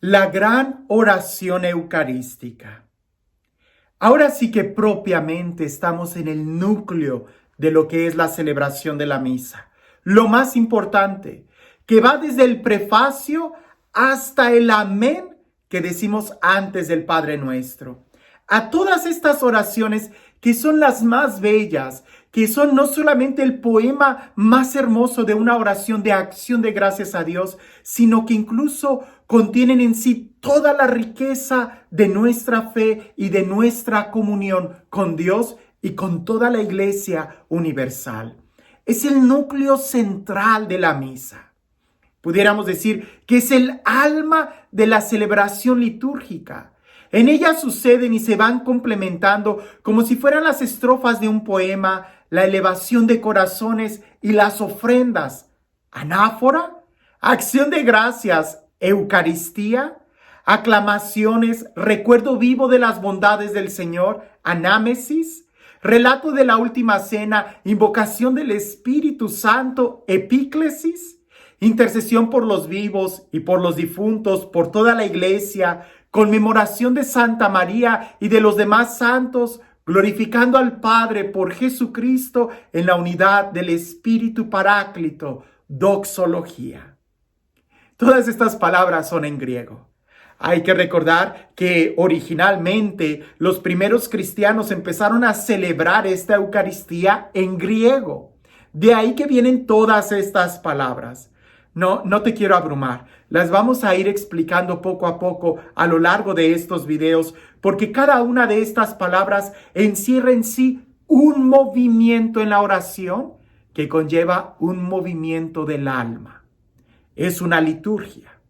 La gran oración eucarística. Ahora sí que propiamente estamos en el núcleo de lo que es la celebración de la misa. Lo más importante, que va desde el prefacio hasta el amén que decimos antes del Padre Nuestro. A todas estas oraciones que son las más bellas, que son no solamente el poema más hermoso de una oración de acción de gracias a Dios, sino que incluso contienen en sí toda la riqueza de nuestra fe y de nuestra comunión con Dios y con toda la Iglesia universal. Es el núcleo central de la misa. Pudiéramos decir que es el alma de la celebración litúrgica. En ella suceden y se van complementando como si fueran las estrofas de un poema, la elevación de corazones y las ofrendas, anáfora, acción de gracias, Eucaristía, aclamaciones, recuerdo vivo de las bondades del Señor, anámesis, relato de la última cena, invocación del Espíritu Santo, epíclesis, intercesión por los vivos y por los difuntos, por toda la iglesia, conmemoración de Santa María y de los demás santos, glorificando al Padre por Jesucristo en la unidad del Espíritu Paráclito, doxología. Todas estas palabras son en griego. Hay que recordar que originalmente los primeros cristianos empezaron a celebrar esta Eucaristía en griego. De ahí que vienen todas estas palabras. No te quiero abrumar. Las vamos a ir explicando poco a poco a lo largo de estos videos, porque cada una de estas palabras encierra en sí un movimiento en la oración que conlleva un movimiento del alma. Es una liturgia.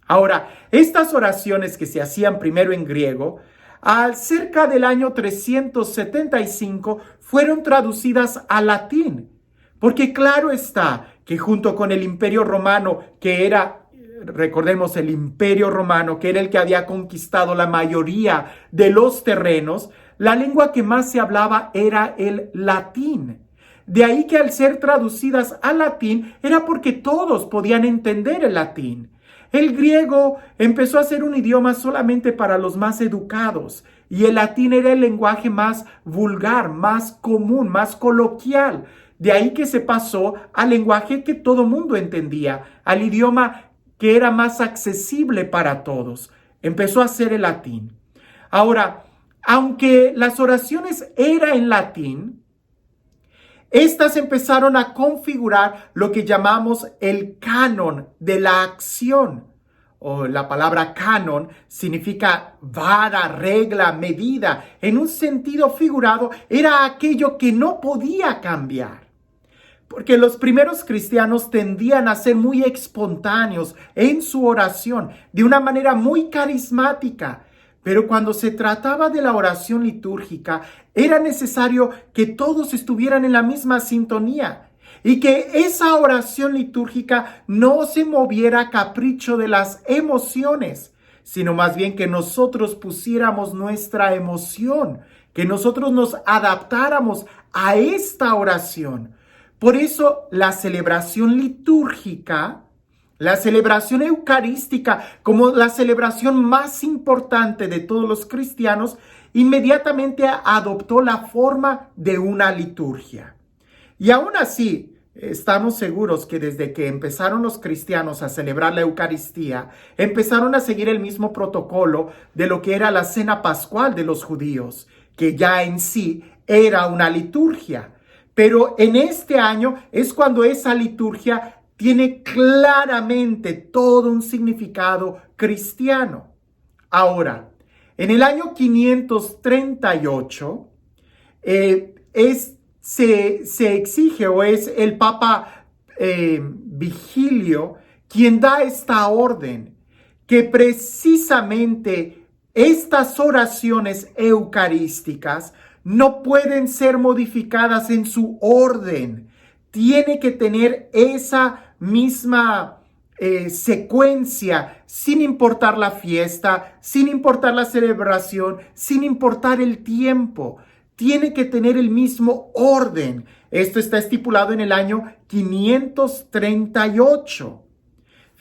Ahora, estas oraciones que se hacían primero en griego, al cerca del año 375 fueron traducidas al latín, porque claro está que junto con el Imperio Romano, que era, recordemos, el Imperio Romano, que era el que había conquistado la mayoría de los terrenos, la lengua que más se hablaba era el latín. De ahí que al ser traducidas al latín era porque todos podían entender el latín. El griego empezó a ser un idioma solamente para los más educados y el latín era el lenguaje más vulgar, más común, más coloquial. De ahí que se pasó al lenguaje que todo mundo entendía, al idioma que era más accesible para todos. Empezó a ser el latín. Ahora, aunque las oraciones eran en latín, estas empezaron a configurar lo que llamamos el canon de la acción. O la palabra canon significa vara, regla, medida. En un sentido figurado, era aquello que no podía cambiar. Porque los primeros cristianos tendían a ser muy espontáneos en su oración, de una manera muy carismática. Pero cuando se trataba de la oración litúrgica, era necesario que todos estuvieran en la misma sintonía y que esa oración litúrgica no se moviera a capricho de las emociones, sino más bien que nosotros pusiéramos nuestra emoción, que nosotros nos adaptáramos a esta oración. Por eso la celebración litúrgica, la celebración eucarística, como la celebración más importante de todos los cristianos, inmediatamente adoptó la forma de una liturgia. Y aún así, estamos seguros que desde que empezaron los cristianos a celebrar la Eucaristía, empezaron a seguir el mismo protocolo de lo que era la cena pascual de los judíos, que ya en sí era una liturgia. Pero en este año es cuando esa liturgia tiene claramente todo un significado cristiano. Ahora, en el año 538 se exige o es el Papa Vigilio quien da esta orden, que precisamente estas oraciones eucarísticas no pueden ser modificadas en su orden. Tiene que tener esa misma secuencia, sin importar la fiesta, sin importar la celebración, sin importar el tiempo. Tiene que tener el mismo orden. Esto está estipulado en el año 538.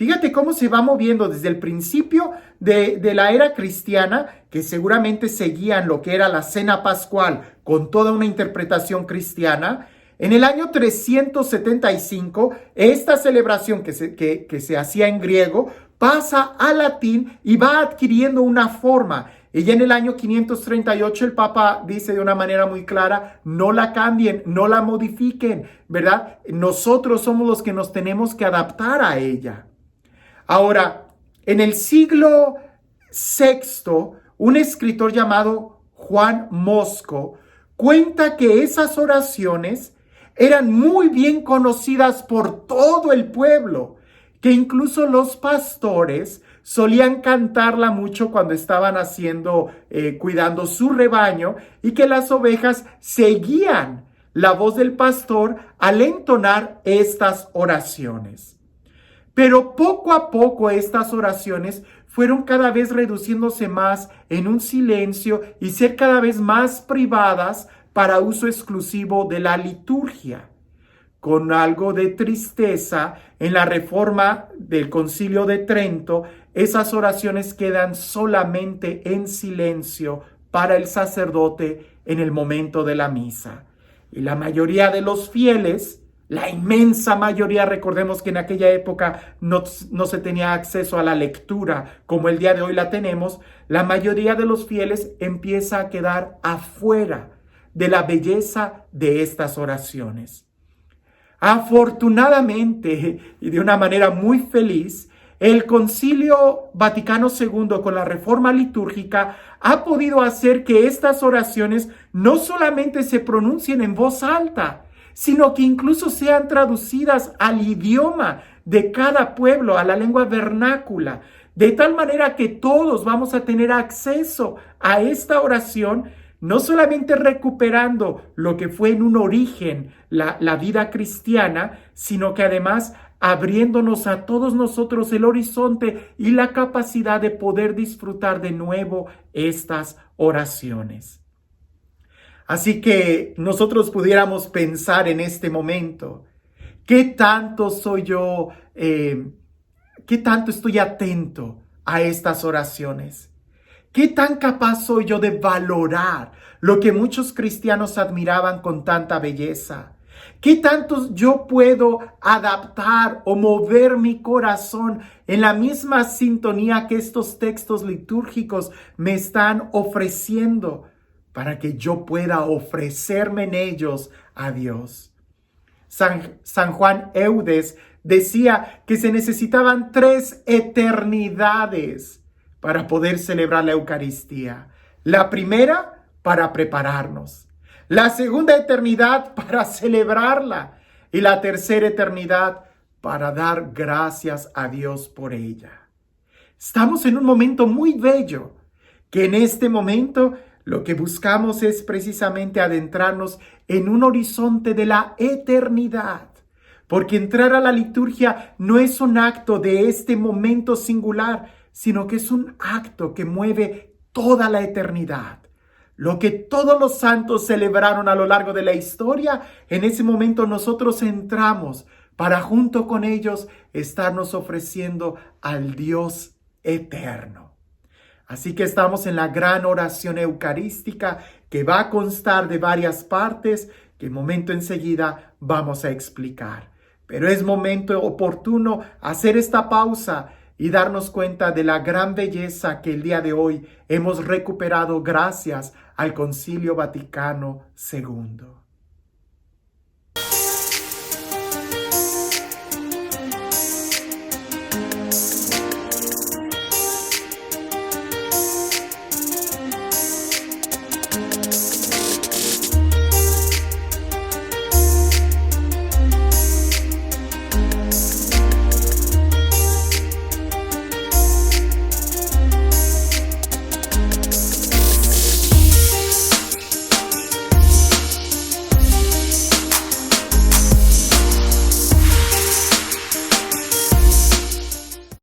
Fíjate cómo se va moviendo desde el principio de la era cristiana, que seguramente seguían lo que era la cena pascual con toda una interpretación cristiana. En el año 375, esta celebración que se hacía en griego pasa al latín y va adquiriendo una forma. Y ya en el año 538 el Papa dice de una manera muy clara, no la cambien, no la modifiquen, ¿verdad? Nosotros somos los que nos tenemos que adaptar a ella. Ahora, en el siglo VI, un escritor llamado Juan Mosco cuenta que esas oraciones eran muy bien conocidas por todo el pueblo, que incluso los pastores solían cantarla mucho cuando estaban cuidando su rebaño, y que las ovejas seguían la voz del pastor al entonar estas oraciones. Pero poco a poco estas oraciones fueron cada vez reduciéndose más en un silencio y ser cada vez más privadas para uso exclusivo de la liturgia. Con algo de tristeza, en la reforma del Concilio de Trento, esas oraciones quedan solamente en silencio para el sacerdote en el momento de la misa. Y la mayoría de los fieles, la inmensa mayoría, recordemos que en aquella época no se tenía acceso a la lectura como el día de hoy la tenemos, la mayoría de los fieles empieza a quedar afuera de la belleza de estas oraciones. Afortunadamente, y de una manera muy feliz, el Concilio Vaticano II, con la reforma litúrgica, ha podido hacer que estas oraciones no solamente se pronuncien en voz alta, sino que incluso sean traducidas al idioma de cada pueblo, a la lengua vernácula, de tal manera que todos vamos a tener acceso a esta oración, no solamente recuperando lo que fue en un origen la vida cristiana, sino que además abriéndonos a todos nosotros el horizonte y la capacidad de poder disfrutar de nuevo estas oraciones. Así que nosotros pudiéramos pensar en este momento, ¿qué tanto soy yo, qué tanto estoy atento a estas oraciones? ¿Qué tan capaz soy yo de valorar lo que muchos cristianos admiraban con tanta belleza? ¿Qué tanto yo puedo adaptar o mover mi corazón en la misma sintonía que estos textos litúrgicos me están ofreciendo para que yo pueda ofrecerme en ellos a Dios? San Juan Eudes decía que se necesitaban 3 eternidades para poder celebrar la Eucaristía. La primera, para prepararnos. La segunda eternidad, para celebrarla. Y la tercera eternidad, para dar gracias a Dios por ella. Estamos en un momento muy bello, que en este momento lo que buscamos es precisamente adentrarnos en un horizonte de la eternidad. Porque entrar a la liturgia no es un acto de este momento singular, sino que es un acto que mueve toda la eternidad. Lo que todos los santos celebraron a lo largo de la historia, en ese momento nosotros entramos para junto con ellos estarnos ofreciendo al Dios eterno. Así que estamos en la gran oración eucarística, que va a constar de varias partes que en momento enseguida vamos a explicar. Pero es momento oportuno hacer esta pausa y darnos cuenta de la gran belleza que el día de hoy hemos recuperado gracias al Concilio Vaticano II.